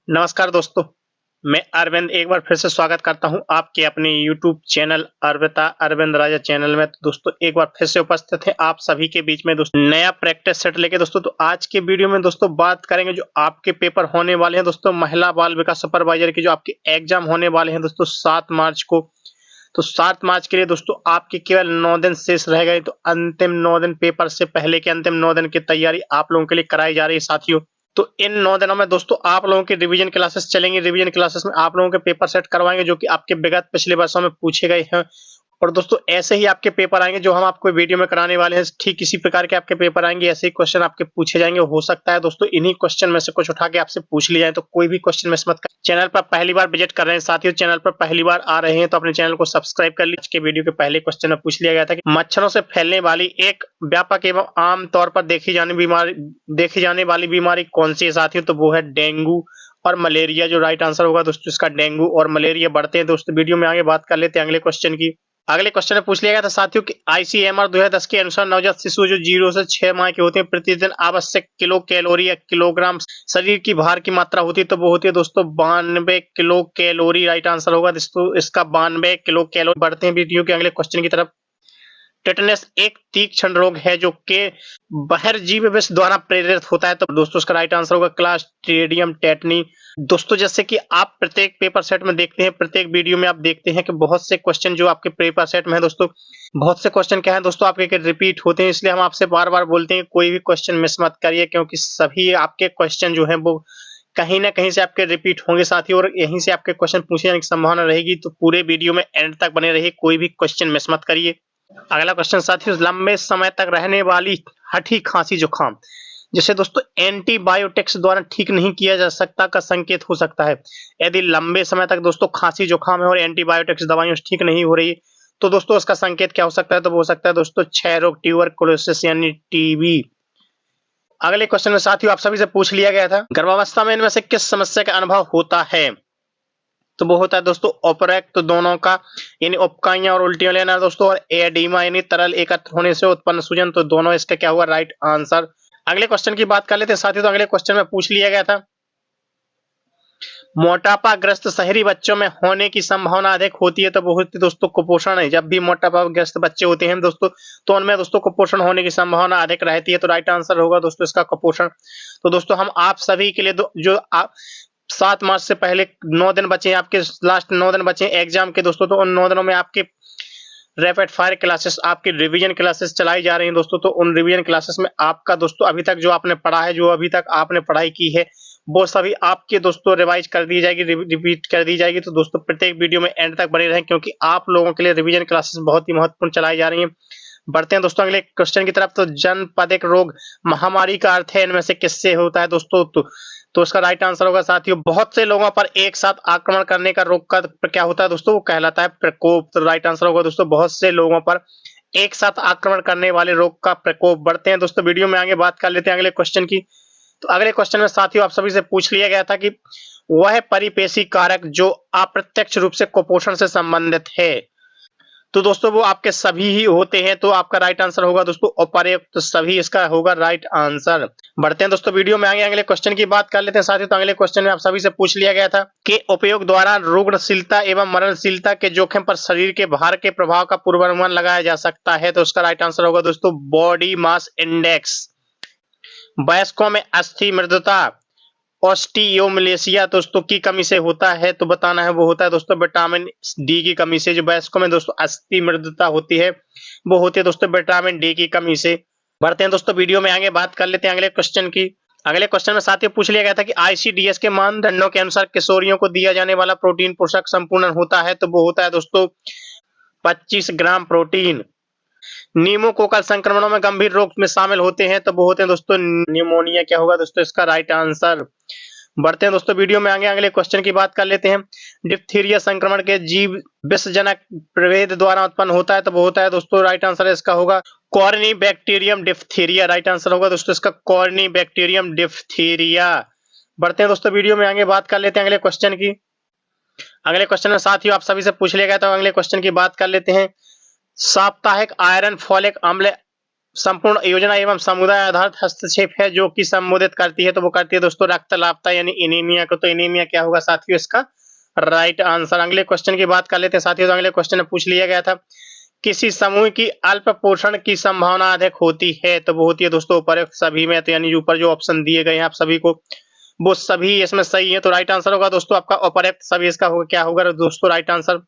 नमस्कार दोस्तों, मैं अरविंद एक बार फिर से स्वागत करता हूं आपके अपने यूट्यूब चैनल अरविंद राजा चैनल में। तो दोस्तों एक बार फिर से उपस्थित है आप सभी के बीच में दोस्तों नया प्रैक्टिस सेट लेके दोस्तों। तो आज के वीडियो में दोस्तों बात करेंगे जो आपके पेपर होने वाले हैं दोस्तों महिला बाल विकास सुपरवाइजर के जो आपके एग्जाम होने वाले हैं दोस्तों 7 मार्च को। तो 7 मार्च के लिए दोस्तों आपके केवल 9 दिन शेष रह गए। तो अंतिम 9 दिन पेपर से पहले के अंतिम 9 दिन की तैयारी आप लोगों के लिए कराई जा रही है साथियों। तो इन 9 दिनों में दोस्तों आप लोगों की रिवीजन क्लासेस चलेंगी। रिवीजन क्लासेस में आप लोगों के पेपर सेट करवाएंगे जो कि आपके विगत पिछले वर्षों में पूछे गए हैं। और दोस्तों ऐसे ही आपके पेपर आएंगे जो हम आपको वीडियो में कराने वाले हैं। ठीक इसी प्रकार के आपके पेपर आएंगे, ऐसे ही क्वेश्चन आपके पूछे जाएंगे। हो सकता है दोस्तों इन्हीं क्वेश्चन में से कुछ उठा के आपसे पूछ लिया जाए, तो कोई भी क्वेश्चन मिस मत कर। चैनल पर पहली बार विजिट कर रहे हैं साथियों, चैनल पर पहली बार आ रहे हैं तो अपने चैनल को सब्सक्राइब कर लीजिए। आज के वीडियो के पहले क्वेश्चन में पूछ लिया गया था कि मच्छरों से फैलने वाली एक व्यापक एवं आम तौर पर देखी जाने वाली बीमारी कौन सी है साथियों। तो वो है डेंगू और मलेरिया। जो राइट आंसर होगा दोस्तों इसका डेंगू और मलेरिया बढ़ते हैं। दोस्तों वीडियो में आगे बात कर लेते हैं अगले क्वेश्चन की। अगले क्वेश्चन में पूछ लिया गया था साथियों कि आईसीएमआर 2010 के अनुसार नवजात शिशु जो 0 से 6 माह के होते हैं प्रतिदिन आवश्यक किलो कैलोरी या किलोग्राम शरीर की भार की मात्रा होती है। तो वो होती है दोस्तों 92 किलो कैलोरी। राइट आंसर होगा दोस्तों इसका 92 किलो कैलोरी। बढ़ते हैं वीडियो के अगले क्वेश्चन की तरफ। टेटनस एक तीक्ष्ण रोग है जो कि बहिर्जीवी विष द्वारा प्रेरित होता है। तो दोस्तों इसका राइट आंसर होगा क्लॉस्ट्रिडियम टेटनी। दोस्तों जैसे कि आप प्रत्येक पेपर सेट में देखते हैं, प्रत्येक वीडियो में आप देखते हैं कि बहुत से क्वेश्चन जो आपके पेपर सेट में है दोस्तों, बहुत से क्वेश्चन क्या है दोस्तों आपके रिपीट होते हैं। इसलिए हम आपसे बार बार बोलते हैं कोई भी क्वेश्चन मिस मत करिए, क्योंकि सभी आपके क्वेश्चन जो है वो कहीं ना कहीं से आपके रिपीट होंगे साथी, और यहीं से आपके क्वेश्चन पूछे जाने की संभावना रहेगी। तो पूरे वीडियो में एंड तक बने रहिए, कोई भी क्वेश्चन मिस मत करिए। अगला क्वेश्चन साथियों, लंबे समय तक रहने वाली हठी खांसी जुकाम जिसे दोस्तों एंटीबायोटिक्स द्वारा ठीक नहीं किया जा सकता का संकेत हो सकता है। यदि लंबे समय तक दोस्तों खांसी जुकाम है और एंटीबायोटिक्स दवाइयों से ठीक नहीं हो रही, तो दोस्तों उसका संकेत क्या हो सकता है। तो वो हो सकता है दोस्तों क्षय रोग, ट्यूबरकुलोसिस यानी टीबी। अगले क्वेश्चन में साथियों आप सभी से पूछ लिया गया था गर्भावस्था में इनमें से किस समस्या का अनुभव होता है। तो वो होता है दोस्तों ऑपरेक्ट दोनों का, यानी उपकाइयां और उल्टियां लेना दोस्तों, और एडीमा यानी तरल एकत्र होने से उत्पन्न सूजन। तो दोनों इसका क्या हुआ राइट आंसर। अगले क्वेश्चन की बात कर लेते हैं साथियों। तो अगले क्वेश्चन में पूछ लिया गया था मोटापाग्रस्त शहरी बच्चों में होने की संभावना अधिक होती है। तो वो होती है दोस्तों कुपोषण है। जब भी मोटापाग्रस्त बच्चे होते हैं दोस्तों, तो उनमें दोस्तों कुपोषण होने की संभावना अधिक रहती है। तो राइट आंसर होगा दोस्तों इसका कुपोषण। तो दोस्तों हम आप सभी के लिए जो 7 मार्च से पहले 9 दिन बचे हैं, आपके लास्ट 9 दिन बचे हैं एग्जाम के दोस्तों, तो उन 9 दिनों में आपके रैपिड फायर क्लासेस, आपकी रिवीजन क्लासेस चलाई जा रही हैं दोस्तों। तो उन रिवीजन क्लासेस में आपका दोस्तों अभी तक जो आपने पढ़ा है, जो अभी तक आपने पढ़ाई की है, वो सभी आपके दोस्तों रिवाइज कर दी जाएगी, रिपीट कर दी जाएगी। तो दोस्तों प्रत्येक वीडियो में एंड तक बने रहें, क्योंकि आप लोगों के लिए रिवीजन क्लासेस बहुत ही महत्वपूर्ण चलाई जा रही हैं। बढ़ते हैं दोस्तों अगले क्वेश्चन की तरफ। तो जनपदिक रोग महामारी का अर्थ है इनमें से किससे होता है दोस्तों। तो इसका राइट आंसर होगा साथियों बहुत से लोगों पर एक साथ आक्रमण करने का रोग का क्या होता है दोस्तों, वो कहलाता है प्रकोप। तो राइट आंसर होगा दोस्तों बहुत से लोगों पर एक साथ आक्रमण करने वाले रोग का प्रकोप। बढ़ते हैं दोस्तों वीडियो में आगे बात कर लेते हैं अगले क्वेश्चन की। तो अगले क्वेश्चन में साथियों आप सभी से पूछ लिया गया था कि वह परिपेशी कारक जो अप्रत्यक्ष रूप से कुपोषण से संबंधित है। तो दोस्तों वो आपके सभी ही होते हैं। तो आपका राइट आंसर होगा दोस्तों उपर्युक्त सभी, इसका होगा राइट आंसर। बढ़ते हैं दोस्तों वीडियो में आगे अगले क्वेश्चन की बात कर लेते हैं साथियों। तो अगले क्वेश्चन में आप सभी से पूछ लिया गया था कि उपयोग द्वारा रुग्णशीलता एवं मरणशीलता के जोखिम पर शरीर के भार के प्रभाव का पूर्वानुमान लगाया जा सकता है। तो उसका राइट आंसर होगा दोस्तों बॉडी मास इंडेक्स। वयस्कों में अस्थि मृदुता ऑस्टियोमलेशिया दोस्तों की कमी से होता है। तो बताना है वो होता है दोस्तों विटामिन डी की कमी से। जो वयस्कों में दोस्तों अस्थि मृदुता होती है, वो होती है दोस्तों विटामिन डी की कमी से। बढ़ते हैं दोस्तों वीडियो में आगे बात कर लेते हैं अगले क्वेश्चन की। अगले क्वेश्चन में साथियों पूछ लिया गया था कि आईसीडीएस के मानदंडों के अनुसार किशोरियों को दिया जाने वाला प्रोटीन पोषक संपूर्ण होता है। तो वो होता है दोस्तों 25 ग्राम प्रोटीन। न्यूमोकोकल संक्रमणों में गंभीर रोग में शामिल होते हैं। तो वो होते हैं दोस्तों न्यूमोनिया। क्या होगा दोस्तों इसका राइट आंसर। बढ़ते हैं दोस्तों वीडियो में आगे अगले क्वेश्चन की बात कर लेते हैं। डिप्थीरिया संक्रमण के जीव विषजनक प्रभेद द्वारा उत्पन्न होता है। तो वो होता है दोस्तों राइट आंसर इसका होगा कॉर्निबैक्टीरियम डिप्थीरिया। राइट आंसर होगा दोस्तों इसका कॉर्निबैक्टीरियम डिप्थीरिया। बढ़ते हैं दोस्तों वीडियो में आगे बात कर लेते हैं अगले क्वेश्चन की। अगले क्वेश्चन में साथियों आप सभी से पूछ लिया गया था, अगले क्वेश्चन की बात कर लेते हैं। साप्ताहिक आयरन फॉलिक अम्ल संपूर्ण योजना एवं समुदाय आधारित हस्तक्षेप है जो कि संबोधित करती है, तो वो करती है दोस्तों रक्तलापता यानी एनीमिया को। तो एनीमिया क्या होगा साथियों इसका राइट आंसर। अगले क्वेश्चन की बात कर लेते हैं साथियों। तो अगले क्वेश्चन में पूछ लिया गया था किसी समूह की अल्प पोषण की संभावना अधिक होती है, तो वो होती है दोस्तों उपर्युक्त सभी में। तो यानी ऊपर जो ऑप्शन दिए गए हैं आप सभी को वो सभी इसमें सही है, तो राइट आंसर होगा दोस्तों आपका उपर्युक्त सभी। इसका होगा क्या होगा दोस्तों राइट आंसर।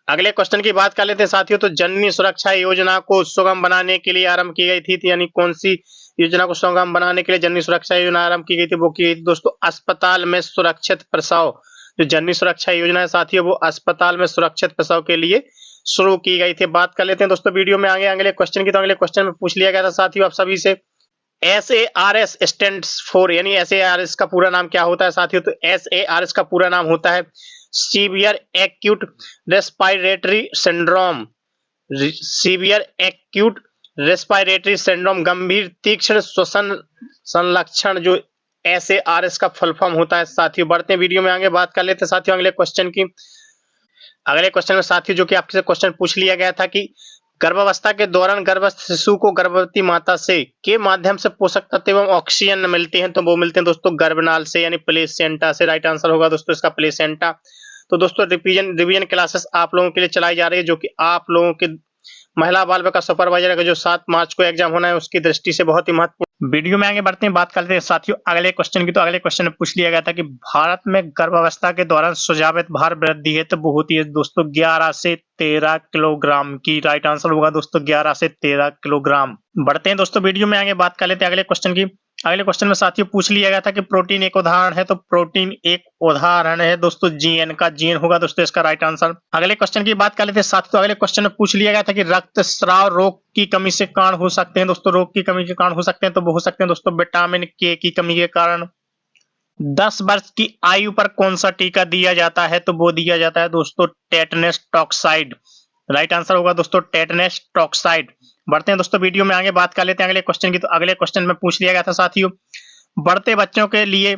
अगले क्वेश्चन की बात कर लेते हैं साथियों। तो जननी सुरक्षा योजना को सुगम बनाने के लिए आरंभ की गई थी, तो यानी कौन सी योजना को सुगम बनाने के लिए जननी सुरक्षा योजना आरंभ की गई थी, वो की गई थी दोस्तों अस्पताल में सुरक्षित प्रसव। जो जननी सुरक्षा योजना है साथियों वो अस्पताल में सुरक्षित प्रसव के लिए शुरू की गई थी। बात कर लेते हैं दोस्तों वीडियो में आगे अगले क्वेश्चन की। तो अगले क्वेश्चन में पूछ लिया गया था साथियों आप सभी से SARS स्टैंड्स फॉर, यानी SARS का पूरा नाम क्या होता है साथियों। तो SARS का पूरा नाम होता है severe acute respiratory syndrome. Severe acute respiratory syndrome गंभीर तीक्ष्ण श्वसन संलक्षण, जो SARS का फुल फॉर्म होता है साथियों। बढ़ते हैं वीडियो में आगे बात कर लेते हैं साथियों अगले क्वेश्चन की। अगले क्वेश्चन में साथियों जो कि आपसे क्वेश्चन पूछ लिया गया था कि गर्भावस्था के दौरान गर्भस्थ शिशु को गर्भवती माता से के माध्यम से पोषक तत्व एवं ऑक्सीजन मिलते हैं, तो वो मिलते हैं दोस्तों गर्भनाल से यानी प्लेसेंटा से। राइट आंसर होगा दोस्तों इसका प्लेसेंटा। तो दोस्तों रिवीजन क्लासेस आप लोगों के लिए चलाई जा रही है, जो कि आप लोगों के महिला बाल विकास सुपरवाइजर का जो 7 मार्च को एग्जाम होना है उसकी दृष्टि से बहुत ही महत्वपूर्ण। वीडियो में आगे बढ़ते हैं, बात करते हैं साथियों अगले क्वेश्चन की। तो अगले क्वेश्चन में पूछ लिया गया था कि भारत में गर्भावस्था के दौरान संभावित भार वृद्धि है, तो वो होती है दोस्तों 11 से 13 किलोग्राम की। राइट आंसर होगा दोस्तों 11 से 13 किलोग्राम। बढ़ते हैं दोस्तों वीडियो में आगे बात कर लेते हैं अगले क्वेश्चन की। अगले क्वेश्चन में साथियों पूछ लिया गया था कि प्रोटीन एक उदाहरण है, तो प्रोटीन एक उदाहरण है दोस्तों जीएन का। जीएन होगा दोस्तों इसका राइट आंसर। अगले क्वेश्चन की बात कर लेते हैं साथियों। तो अगले क्वेश्चन में पूछ लिया गया था कि रक्तस्राव रोग की कमी से कारण हो सकते हैं, दोस्तों रोग की कमी के कारण हो सकते हैं, तो वो हो सकते हैं दोस्तों विटामिन के की कमी के कारण। 10 वर्ष की आयु पर कौन सा टीका दिया जाता है, तो वो दिया जाता है दोस्तों टेटनस टॉक्साइड। राइट आंसर होगा दोस्तों टेटनस टॉक्साइड। बढ़ते हैं दोस्तों वीडियो में आगे बात कर लेते हैं अगले क्वेश्चन की। तो अगले क्वेश्चन में पूछ लिया गया था साथियों बढ़ते बच्चों के लिए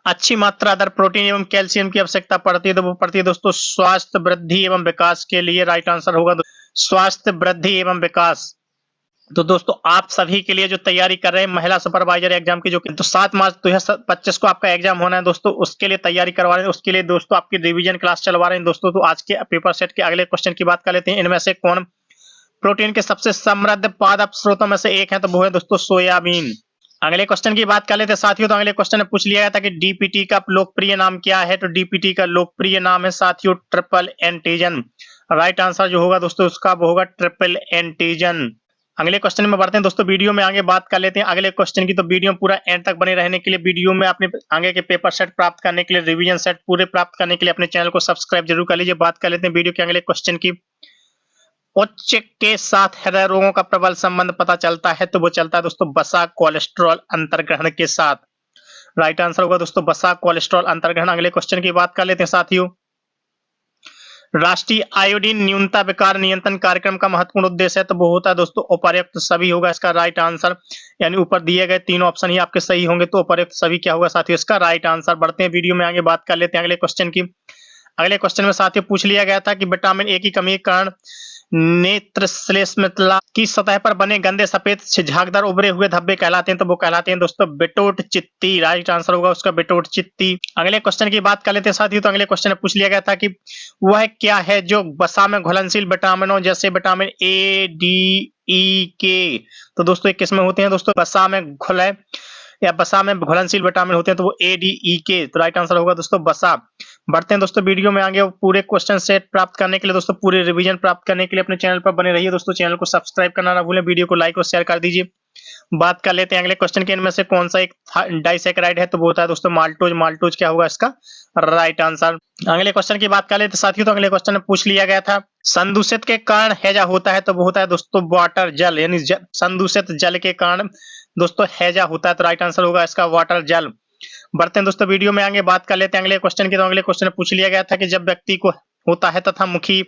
अच्छी मात्रा दर प्रोटीन एवं कैल्शियम की आवश्यकता पड़ती है, तो वो पड़ती है दोस्तों स्वास्थ्य वृद्धि एवं विकास के लिए। राइट आंसर होगा स्वास्थ्य वृद्धि एवं विकास। तो दोस्तों आप सभी के लिए जो तैयारी कर रहे हैं महिला सुपरवाइजर एग्जाम की, जो कि तो 7 मार्च 2025 को आपका एग्जाम होना है दोस्तों, उसके लिए तैयारी करवा रहे हैं। उसके लिए दोस्तों आपकी रिवीजन क्लास चलवा रहे हैं दोस्तों। तो आज के पेपर सेट के अगले क्वेश्चन की बात कर लेते हैं। इनमें से कौन प्रोटीन के सबसे समृद्ध पादप स्रोतों में से एक है, तो वो है दोस्तों सोयाबीन। अगले क्वेश्चन की बात कर लेते हैं साथियों। तो अगले क्वेश्चन में पूछ लिया गया था कि डीपीटी का लोकप्रिय नाम क्या है, तो डीपीटी का लोकप्रिय नाम है साथियों ट्रिपल एंटीजन। राइट आंसर जो होगा दोस्तों उसका वो होगा ट्रिपल एंटीजन। अगले क्वेश्चन में बढ़ते हैं दोस्तों वीडियो में आगे बात कर लेते हैं अगले क्वेश्चन की। तो वीडियो पूरा एंड तक बने रहने के लिए, वीडियो में अपने आगे के पेपर सेट प्राप्त करने के लिए, रिवीजन सेट पूरे प्राप्त करने के लिए अपने चैनल को सब्सक्राइब जरूर कर लीजिए। बात कर लेते हैं वीडियो के अगले क्वेश्चन की। उच्च के साथ हृदय रोगों का प्रबल संबंध पता चलता है, तो वो चलता है दोस्तों वसा कोलेस्ट्रॉल अंतर्ग्रहण के साथ। राइट आंसर होगा दोस्तों वसा कोलेस्ट्रॉल अंतर्ग्रहण। अगले क्वेश्चन की बात कर लेते हैं साथियों। राष्ट्रीय आयोडीन न्यूनता विकार नियंत्रण कार्यक्रम का महत्वपूर्ण उद्देश्य है, तो वो होता है दोस्तों उपर्युक्त सभी होगा इसका राइट आंसर। यानी ऊपर दिए गए तीनों ऑप्शन ही आपके सही होंगे, तो उपर्युक्त सभी क्या होगा साथियों इसका राइट आंसर। बढ़ते हैं वीडियो में आगे बात कर लेते हैं अगले क्वेश्चन की। अगले क्वेश्चन में साथियों पूछ लिया गया था कि विटामिन ए की कमी के कारण नेत्र श्लेष्मला की सतह पर बने गंदे सफेद झागदार उभरे हुए धब्बे कहलाते हैं, तो वो कहलाते हैं दोस्तों बिटोट चित्ती। राइट आंसर होगा उसका बिटोट चित्ती। अगले क्वेश्चन की बात कर लेते हैं साथियों। तो अगले क्वेश्चन में पूछ लिया गया था कि वह क्या है जो वसा में घुलनशील विटामिनों जैसे विटामिन ए डी ई के, तो दोस्तों ये किसमें होते हैं दोस्तों वसा में घुले या वसा में घुलनशील विटामिन होते हैं, तो वो ए डी ई के। तो राइट आंसर होगा दोस्तों वसा। बढ़ते हैं दोस्तों वीडियो में आगे पूरे क्वेश्चन सेट प्राप्त करने के लिए, दोस्तों पूरे रिवीजन प्राप्त करने के लिए अपने चैनल पर बने रहिए दोस्तों। चैनल को सब्सक्राइब करना ना भूलें, वीडियो को लाइक और शेयर कर दीजिए। बात कर लेते हैं अगले क्वेश्चन के। इनमें से कौन सा एक डाइसैकेराइड है, तो वो होता है दोस्तों माल्टोज। माल्टोज क्या होगा इसका राइट आंसर। अगले क्वेश्चन की बात कर लेते साथियों। तो अगले क्वेश्चन में पूछ लिया गया था संदूषित के कारण हैजा होता है, तो वो होता है दोस्तों वाटर जल, यानी संदूषित जल के कारण दोस्तों हैजा होता है, तो राइट आंसर होगा इसका वाटर जल। बढ़ते हैं दोस्तों वीडियो में आगे बात कर लेते हैं अगले क्वेश्चन की। तो अगले क्वेश्चन में पूछ लिया गया था कि जब व्यक्ति को होता है तथा मुखी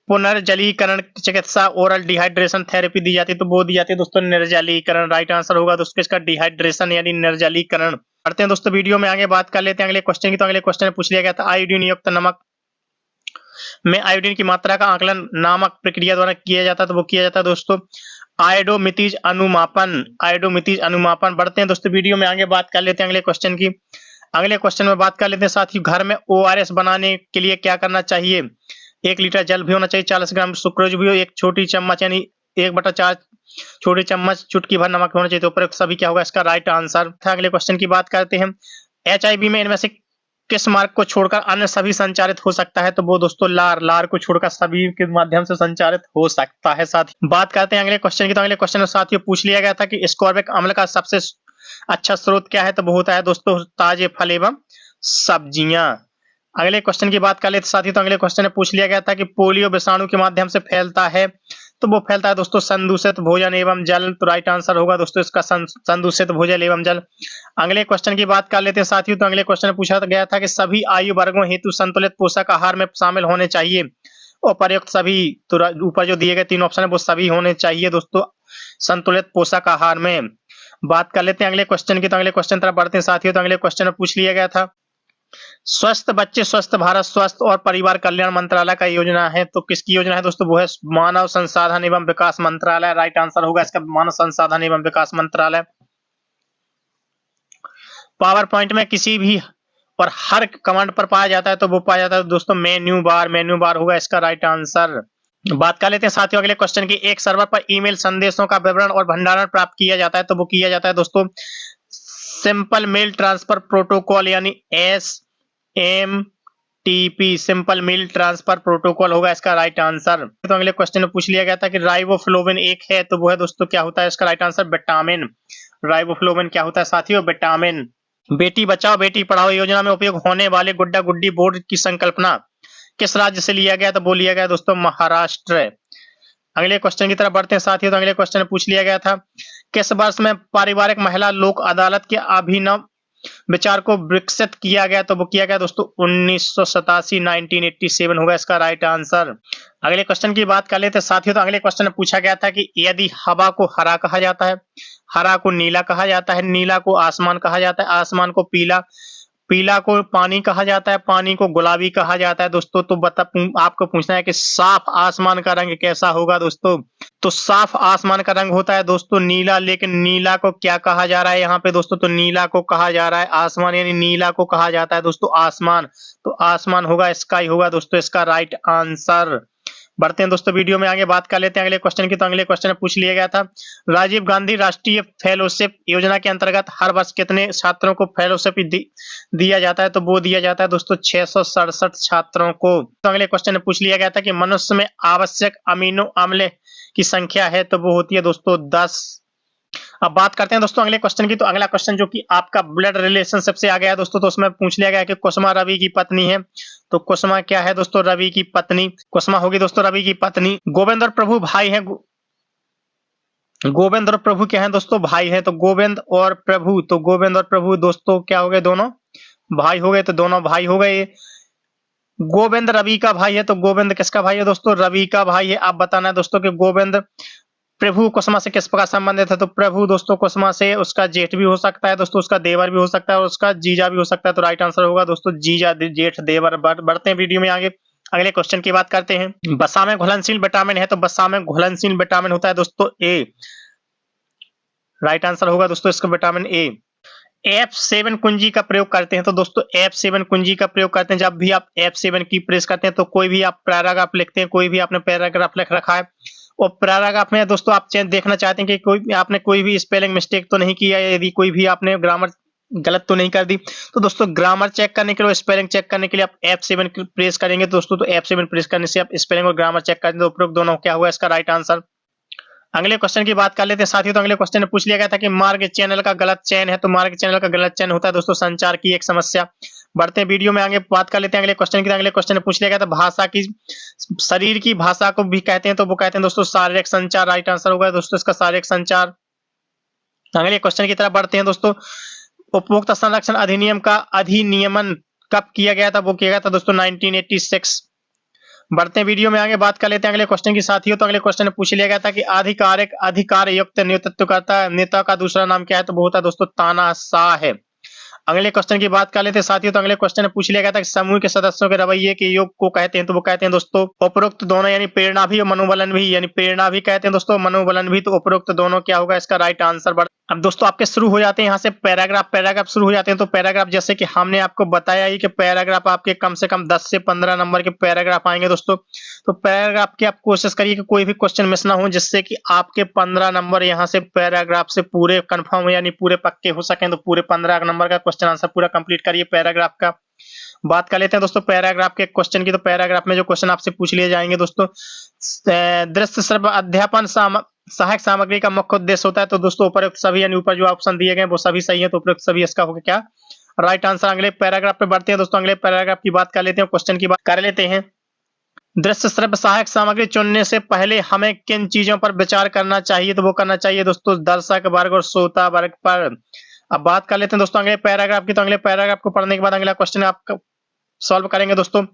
पुनर्जलीकरण चिकित्सा ओरल डिहाइड्रेशन थेरेपी दी जाती है, तो वो दी जाती है दोस्तों निर्जलीकरण। राइट आंसर होगा दोस्तों इसका डिहाइड्रेशन यानी निर्जलीकरण। बढ़ते हैं दोस्तों वीडियो में आगे बात कर लेते हैं अगले क्वेश्चन की। तो अगले क्वेश्चन में पूछ लिया गया था आयोडीन युक्त नमक में आयोडीन की मात्रा का आकलन नामक प्रक्रिया द्वारा किया जाता है, तो वो किया जाता है दोस्तों आयोडोमितीज अनुमापन, आयोडोमितीज अनुमापन। बढ़ते हैं दोस्तों वीडियो में आगे, बात कर लेते हैं अगले क्वेश्चन की। अगले क्वेश्चन में बात कर लेते हैं साथियों, घर में ORS बनाने के लिए क्या करना चाहिए? 1 लीटर जल भी होना चाहिए, 40 ग्राम सुक्रोज भी हो, 1 छोटी चम्मच यानी 1/4 छोटी चम्मच चुटकी भर नमक होना चाहिए। तो उपरोक्त सभी क्या होगा इसका राइट आंसर था। अगले क्वेश्चन की बात करते हैं, HIV में इनमें से किस मार्ग को छोड़कर अन्य सभी संचारित हो सकता है? तो वो दोस्तों लार को छोड़कर सभी के माध्यम से संचारित हो सकता है। साथ बात करते हैं अगले क्वेश्चन की। तो अगले क्वेश्चन में साथियों पूछ लिया गया था कि स्कॉर्बिक अम्ल का सबसे अच्छा स्रोत क्या है? तो वो होता है दोस्तों ताजे फल एवं सब्जियां। अगले क्वेश्चन की बात कर लेते साथियों। तो अगले क्वेश्चन में पूछ लिया गया था कि पोलियो विषाणु के माध्यम से फैलता है? तो वो फैलता है दोस्तों संदूषित भोजन एवं जल। तो राइट आंसर होगा दोस्तों इसका संदूषित भोजन एवं जल। अगले क्वेश्चन की बात कर लेते हैं साथियों। तो अगले क्वेश्चन में पूछा गया था कि सभी आयु वर्गों हेतु संतुलित पोषक आहार में शामिल होने चाहिए। उपर्युक्त सभी, तो ऊपर जो दिए गए 3 ऑप्शन है वो सभी होने चाहिए दोस्तों संतुलित पोषक आहार में। बात कर लेते हैं अगले क्वेश्चन की। तो अगले क्वेश्चन तरफ बढ़ते हैं साथियों। तो अगले क्वेश्चन में पूछ लिया गया था, स्वस्थ बच्चे स्वस्थ भारत स्वास्थ्य और परिवार कल्याण मंत्रालय का योजना है। तो किसकी योजना है दोस्तों? वो है मानव संसाधन एवं विकास मंत्रालय। राइट आंसर होगा इसका मानव संसाधन एवं विकास मंत्रालय। पावर पॉइंट में किसी भी और हर कमांड पर पाया जाता है तो वो पाया जाता है दोस्तों मेन्यू बार होगा इसका राइट आंसर। बात कर लेते हैं साथियों अगले क्वेश्चन की। एक सर्वर पर ईमेल संदेशों का विवरण और भंडारण प्राप्त किया जाता है तो वो किया जाता है दोस्तों सिंपल मेल ट्रांसफर प्रोटोकॉल यानी SMTP, simple mail transfer protocol होगा इसका राइट आंसर। तो अगले क्वेश्चन में पूछ लिया गया था कि राइबोफ्लोविन एक है तो वो है दोस्तों क्या होता है? इसका राइट आंसर विटामिन। राइबोफ्लोविन क्या होता है साथियों? विटामिन। बेटी बचाओ बेटी पढ़ाओ योजना में उपयोग होने वाले गुड्डा गुड्डी बोर्ड की संकल्पना किस राज्य से लिया गया? तो वो लिया गया दोस्तों महाराष्ट्र। अगले क्वेश्चन की तरफ बढ़ते हैं साथियों। तो अगले क्वेश्चन में पूछ लिया गया था, किस वर्ष में पारिवारिक महिला लोक अदालत के अभिनव विचार को विकसित किया गया? तो वो किया गया दोस्तों 1987, 1987 होगा इसका राइट आंसर। अगले क्वेश्चन की बात कर लेते हैं साथियों। तो अगले क्वेश्चन में पूछा गया था कि यदि हवा को हरा कहा जाता है, हरा को नीला कहा जाता है, नीला को आसमान कहा जाता है, आसमान को पीला, पीला को पानी कहा जाता है, पानी को गुलाबी कहा जाता है दोस्तों, तो आपको पूछना है कि साफ आसमान का रंग कैसा होगा दोस्तों? तो साफ आसमान का रंग होता है दोस्तों नीला। लेकिन नीला को क्या कहा जा रहा है यहाँ पे दोस्तों? तो नीला को कहा जा रहा है आसमान, यानी नीला को कहा जाता है दोस्तों आसमान। तो आसमान होगा, स्काई होगा दोस्तों इसका राइट आंसर। बढ़ते हैं दोस्तों वीडियो में आगे, बात कर लेते हैं अगले क्वेश्चन की। तो अगले क्वेश्चन में पूछ लिया गया था, राजीव गांधी राष्ट्रीय फेलोशिप योजना के अंतर्गत हर वर्ष कितने छात्रों को फेलोशिप दिया जाता है? तो वो दिया जाता है दोस्तों 667 छात्रों को। तो अगले क्वेश्चन में पूछ लिया गया था कि मनुष्य में आवश्यक अमीनो अम्ल की संख्या है तो वो होती है दोस्तों 10। अब बात करते हैं दोस्तों अगले क्वेश्चन की। तो अगला क्वेश्चन जो कि आपका ब्लड रिलेशनशिप से आ गया है दोस्तों, तो उसमें पूछ लिया गया कि कुसुमा रवि की पत्नी है। तो कुसुमा क्या है दोस्तों? रवि की पत्नी। कुसुमा होगी दोस्तों रवि की पत्नी। गोविंद और प्रभु भाई है। गोविंद और प्रभु क्या है दोस्तों? भाई है। तो गोविंद और प्रभु, तो गोविंद और प्रभु दोस्तों क्या हो गए? दोनों भाई हो गए। तो दोनों भाई हो गए। गोविंद रवि का भाई है तो गोविंद किसका भाई है दोस्तों? रवि का भाई है। आप बताना है दोस्तों कि गोविंद प्रभु कुसुमा से किस प्रकार संबंधित है? तो प्रभु दोस्तों कुसुमा से उसका जेठ भी हो सकता है दोस्तों, उसका देवर भी हो सकता है और उसका जीजा भी हो सकता है। तो राइट आंसर होगा दोस्तों जीजा जेठ देवर। बढ़ते हैं वीडियो में आगे, अगले क्वेश्चन की बात करते हैं। वसा में घुलनशील विटामिन है तो वसा में घुलनशील विटामिन होता है दोस्तों ए। राइट आंसर होगा दोस्तों इसका विटामिन ए। F7 कुंजी का प्रयोग करते हैं तो दोस्तों F7 कुंजी का प्रयोग करते हैं जब भी आप F7 की प्रेस करते हैं तो कोई भी आप पैराग्राफ लिखते हैं, कोई भी आपने पैराग्राफ लिख रखा है और पैराग्राफ में दोस्तों आप देखना चाहते हैं कि आपने कोई भी स्पेलिंग मिस्टेक तो नहीं किया है, यदि कोई भी आपने ग्रामर गलत तो नहीं कर दी, तो दोस्तों ग्रामर चेक करने के लिए, स्पेलिंग चेक करने के लिए आप F7 प्रेस करेंगे दोस्तों। तो F7 प्रेस करने से आप स्पेलिंग और ग्रामर चेक करेंगे तो उपरोक्त दोनों क्या हुआ इसका राइट आंसर। अगले क्वेश्चन की बात कर लेते हैं साथियों। तो अगले क्वेश्चन में पूछ लिया गया था कि मार्ग चैनल का गलत चयन है तो मार्ग चैनल का गलत चयन होता है दोस्तों संचार की एक समस्या। बढ़ते हैं वीडियो में आगे, बात कर लेते हैं अगले क्वेश्चन की। अगले क्वेश्चन में पूछ लिया गया था भाषा की, शरीर की भाषा को भी कहते हैं तो वो कहते हैं दोस्तों शारीरिक संचार। राइट आंसर होगा दोस्तों इसका शारीरिक संचार। अगले क्वेश्चन की तरफ बढ़ते हैं दोस्तों। उपभोक्ता संरक्षण अधिनियम का अधिनियमन कब किया गया था? वो किया गया था दोस्तों 1986। बढ़ते हैं वीडियो में आगे, बात कर लेते हैं अगले क्वेश्चन की साथियों। तो अगले क्वेश्चन में पूछ लिया गया था कि आधिकारिक अधिकार युक्त नेतृत्वकर्ता नेता का दूसरा नाम क्या है? तो वो होता है दोस्तों तानाशाह है। अगले क्वेश्चन की बात कर लेते हैं साथियों, तो अगले क्वेश्चन में पूछ लिया गया था कि समूह के सदस्यों के रवैये के योग को कहते हैं, तो वो कहते हैं दोस्तों उपरोक्त दोनों, यानी प्रेरणा भी और मनोबलन भी, यानी प्रेरणा भी कहते हैं दोस्तों, मनोबलन भी, तो उपरोक्त दोनों क्या होगा इसका राइट आंसर। अब दोस्तों आपके शुरू हो जाते हैं यहाँ से पैराग्राफ शुरू हो जाते हैं। तो पैराग्राफ जैसे कि हमने आपको बताया ही कि पैराग्राफ आपके कम से कम 10 से 15 नंबर के पैराग्राफ आएंगे दोस्तों। तो पैराग्राफ की आप कोशिश करिए कि कोई भी क्वेश्चन मिस ना हो, जिससे कि आपके 15 नंबर यहाँ से पैराग्राफ से पूरे कंफर्म यानी पूरे पक्के हो सकें। तो पूरे 15 नंबर का क्वेश्चन आंसर पूरा कंप्लीट करिए पैराग्राफ का। बात कर लेते हैं दोस्तों पैराग्राफ के क्वेश्चन की। तो पैराग्राफ में जो क्वेश्चन आपसे पूछ लिए जाएंगे दोस्तों, दृश्य श्रव्य अध्यापन सहायक सामग्री का मुख्य उद्देश्य होता है। तो दोस्तों उपरोक्त सभी, यानी ऊपर जो ऑप्शन दिए गए वो सभी सही है, तो उपरोक्त सभी इसका होगा क्या राइट आंसर। अगले पैराग्राफ पे बढ़ते हैं दोस्तों। अगले पैराग्राफ की बात कर लेते हैं, क्वेश्चन की बात कर लेते हैं। दृश्य श्रव्य सहायक सामग्री चुनने से पहले हमें किन चीजों पर विचार करना चाहिए? तो वो करना चाहिए दोस्तों दर्शक वर्ग और श्रोता वर्ग पर। अब बात कर लेते हैं दोस्तों अगले पैराग्राफ की। तो अगले पैराग्राफ को पढ़ने के बाद अगला क्वेश्चन आप सॉल्व करेंगे दोस्तों।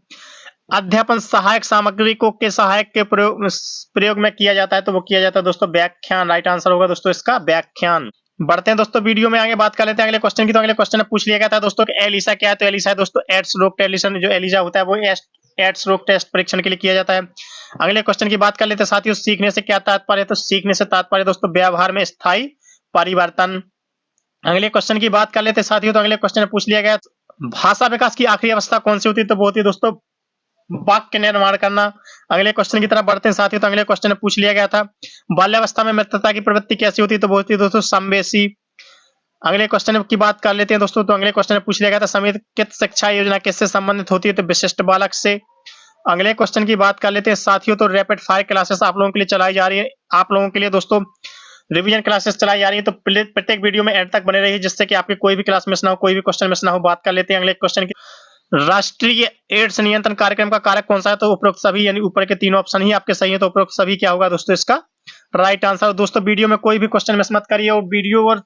अध्यापन सहायक सामग्री को किस सहायक के प्रयोग में किया जाता है? तो वो किया जाता है दोस्तों व्याख्यान। राइट आंसर होगा दोस्तों इसका व्याख्यान। बढ़ते हैं दोस्तों वीडियो में आगे, बात कर लेते हैं अगले क्वेश्चन की। तो अगले क्वेश्चन में पूछ लिया गया था दोस्तों कि एलिसा क्या है? तो एलिसा है दोस्तों एड्स रोग टेलीसन, जो एलिसा होता है वो एड्स रोग टेस्ट परीक्षण के लिए किया जाता है। अगले क्वेश्चन की बात कर लेते हैं साथियों, सीखने से क्या तात्पर्य है? तो सीखने से तात्पर्य दोस्तों व्यवहार में स्थायी परिवर्तन। अगले क्वेश्चन की बात कर लेते हैं साथियों, तो अगले क्वेश्चन में पूछ लिया गया भाषा विकास की आखिरी अवस्था कौन सी होती है? तो वो होती है दोस्तों वाक्य निर्माण करना। अगले क्वेश्चन की तरफ बढ़ते हैं साथियों, तो अगले क्वेश्चन में पूछ लिया गया था बाल्यावस्था में मित्रता की प्रवृत्ति कैसी होती है? तो वो होती है दोस्तों समवेशी। अगले क्वेश्चन की बात कर लेते हैं दोस्तों, तो अगले क्वेश्चन में पूछ लिया गया था समेकित शिक्षा योजना किससे संबंधित होती है? तो विशिष्ट बालक से। अगले क्वेश्चन की बात कर लेते हैं साथियों, तो रैपिड फायर क्लासेस आप लोगों के लिए चलाई जा रही है, आप लोगों के लिए दोस्तों रिवीजन क्लासेस चलाई जा रही है। तो प्रत्येक वीडियो में एंड तक बने रहिए, जिससे कि आपकी कोई भी क्लास मिस ना हो, कोई भी क्वेश्चन मिस ना हो। बात कर लेते हैं अगले क्वेश्चन की। राष्ट्रीय एड्स नियंत्रण कार्यक्रम का कारक कौन सा है? तो उपरोक्त सभी, यानी ऊपर के तीनों ऑप्शन ही आपके सही है, तो उपरोक्त सभी क्या होगा दोस्तों इसका राइट आंसर। दोस्तों वीडियो में कोई भी क्वेश्चन मिस मत करिए, और वीडियो और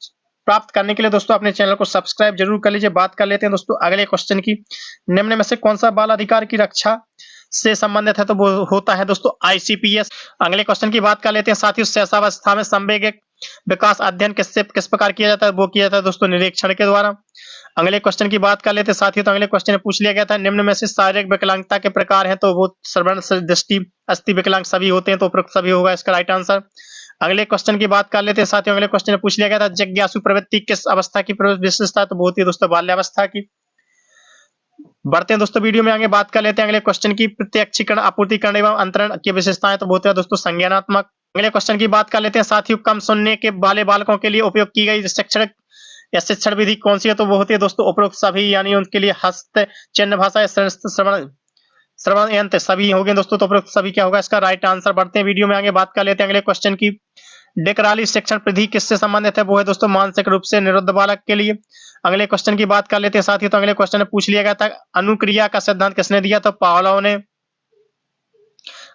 प्राप्त करने के लिए दोस्तों अपने चैनल को सब्सक्राइब जरूर कर लीजिए। बात कर लेते हैं दोस्तों अगले क्वेश्चन की। निम्न में से कौन सा बाल अधिकार की रक्षा से संबंधित है? तो वो होता है दोस्तों आईसीपीएस। अगले क्वेश्चन की बात कर लेते हैं साथियों, शैशवावस्था में संवेगिक विकास अध्ययन किस प्रकार किया जाता है? वो किया जाता है दोस्तों निरीक्षण के द्वारा। अगले क्वेश्चन की बात कर लेते हैं साथियों, तो अगले क्वेश्चन में पूछ लिया गया था निम्न में से शारीरिक विकलांगता के प्रकार हैं? तो वो श्रवण दृष्टि अस्थि विकलांग सभी होते हैं, तो उपरोक्त सभी होगा इसका राइट आंसर। अगले क्वेश्चन की बात कर लेते हैं साथियों, अगले क्वेश्चन में पूछ लिया गया था जिज्ञासु प्रवृत्ति किस अवस्था की विशेषता? तो वो होती है दोस्तों बाल्यावस्था की। बढ़ते हैं दोस्तों वीडियो में आगे, बात कर लेते हैं अगले क्वेश्चन की। प्रत्यक्षीकरण आपूर्तिकरण एवं अंतरण की विशेषताएं, तो वो होती है दोस्तों संज्ञानात्मक। अगले क्वेश्चन की बात कर लेते हैं साथियों, कम सुनने के वाले बालकों के लिए उपयोग की गई शिक्षण विधि कौन सी है? तो वो होती है दोस्तों उपरोक्त सभी, यानी उनके लिए हस्त चिन्ह भाषा श्रवण यंत्र सभी हो गए दोस्तों, तो उपरोक्त सभी क्या होगा इसका राइट आंसर। बढ़ते हैं वीडियो में आगे, बात कर लेते हैं अगले क्वेश्चन की। डिकराली शिक्षण विधि किससे संबंधित है? वो है दोस्तों मानसिक रूप से निरुद्ध बालक के लिए। अगले क्वेश्चन की बात कर लेते हैं साथियों, तो अगले क्वेश्चन में पूछ लिया गया था अनुक्रिया का सिद्धांत किसने दिया? तो पावलोव ने।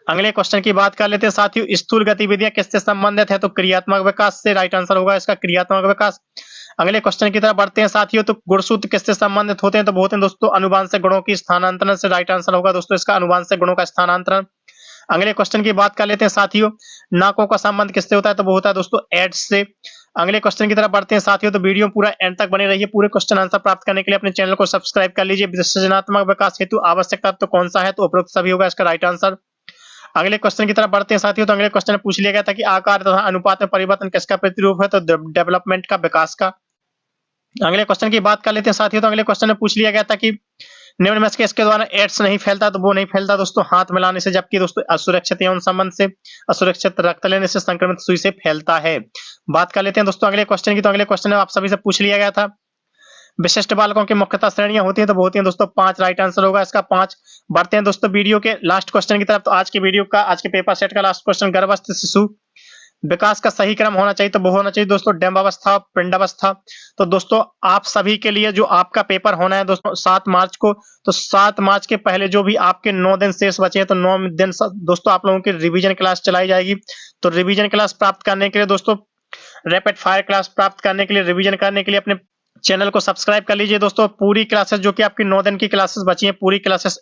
अगले क्वेश्चन की बात कर लेते हैं साथियों, स्थूल गतिविधियां किससे संबंधित है? तो क्रियात्मक विकास से। राइट आंसर होगा इसका क्रियात्मक विकास। अगले क्वेश्चन की तरफ बढ़ते हैं साथियों, तो गुणसूत्र किससे संबंधित होते हैं? तो होते हैं दोस्तों अनुवांशिक गुणों की स्थानांतरण से। राइट आंसर होगा दोस्तों इसका अनुवांशिक गुणों का स्थानांतरण। अगले क्वेश्चन की बात कर लेते हैं साथियों, नाकों का संबंध किससे होता है? तो वो होता है दोस्तों एड्स से। अगले क्वेश्चन की तरफ बढ़ते हैं साथियों, तो वीडियो पूरा एंड तक बने रहिए। पूरे क्वेश्चन आंसर प्राप्त करने के लिए अपने चैनल को सब्सक्राइब कर लीजिए। सृजनात्मक विकास हेतु आवश्यक तत्व कौन सा है? तो उपरोक्त सभी होगा इसका राइट आंसर। अगले क्वेश्चन की तरफ बढ़ते हैं साथियों, तो अगले क्वेश्चन में पूछ लिया गया था कि आकार तथा अनुपात में परिवर्तन किसका प्रतिरूप है? तो डेवलपमेंट का, विकास का। अगले क्वेश्चन की बात कर लेते हैं साथियों, तो अगले क्वेश्चन में पूछ लिया गया था कि निम्न में से इसके द्वारा एड्स नहीं फैलता? तो वो नहीं फैलता दोस्तों हाथ मिलाने से, जबकि दोस्तों असुरक्षित यौन संबंध से, असुरक्षित रक्त लेने से, संक्रमित सुई से फैलता है। बात कर लेते हैं दोस्तों अगले क्वेश्चन की। तो अगले क्वेश्चन में आप सभी से पूछ लिया गया था विशिष्ट बालकों की मुख्यतः श्रेणियां होती हैं? तो वो होती हैं दोस्तों 5। राइट आंसर होगा इसका 5। बढ़ते हैं दोस्तों वीडियो के लास्ट क्वेश्चन की तरफ। तो आज के पेपर सेट का लास्ट क्वेश्चन, गर्भस्थ शिशु विकास का सही क्रम होना चाहिए? तो वो होना चाहिए दोस्तों डिंबावस्था, पिंडावस्था। तो दोस्तों आप सभी के लिए जो आपका पेपर होना है दोस्तों 7 मार्च को, तो 7 मार्च के पहले जो भी आपके 9 दिन शेष बचे हैं, तो 9 दिन दोस्तों आप लोगों की रिवीजन क्लास चलाई जाएगी। तो रिवीजन क्लास प्राप्त करने के लिए दोस्तों, रैपिड फायर क्लास प्राप्त करने के लिए, रिवीजन करने के लिए अपने चैनल को सब्सक्राइब कर लीजिए दोस्तों। पूरी क्लासेस जो कि आपकी 9 दिन की क्लासेस बची हैं, पूरी क्लासेस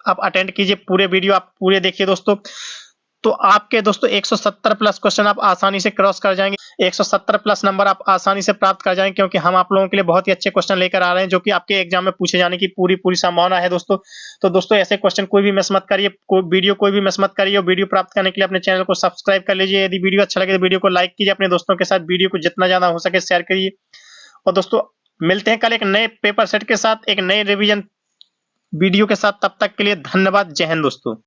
आप अटेंड कीजिए, पूरे वीडियो आप पूरे देखिए दोस्तों। तो आपके दोस्तों 170 प्लस क्वेश्चन आप आसानी से क्रॉस कर जाएंगे। 170 प्लस नंबर आप आसानी से प्राप्त कर जाएंगे, क्योंकि हम आप लोगों के लिए बहुत ही अच्छे क्वेश्चन लेकर आ रहे हैं जो कि आपके एग्जाम में पूछे जाने की पूरी संभावना है दोस्तों। तो दोस्तों ऐसे क्वेश्चन कोई भी मिस मत करिए, वीडियो कोई भी मिस मत करिए। वीडियो प्राप्त करने के लिए अपने चैनल को सब्सक्राइब कर लीजिए। यदि वीडियो अच्छा लगे तो वीडियो को लाइक कीजिए, अपने दोस्तों के साथ वीडियो को जितना ज्यादा हो सके शेयर करिए। और दोस्तों मिलते हैं कल एक नए पेपर सेट के साथ, एक नए रिवीजन वीडियो के साथ। तब तक के लिए धन्यवाद। जय हिंद दोस्तों।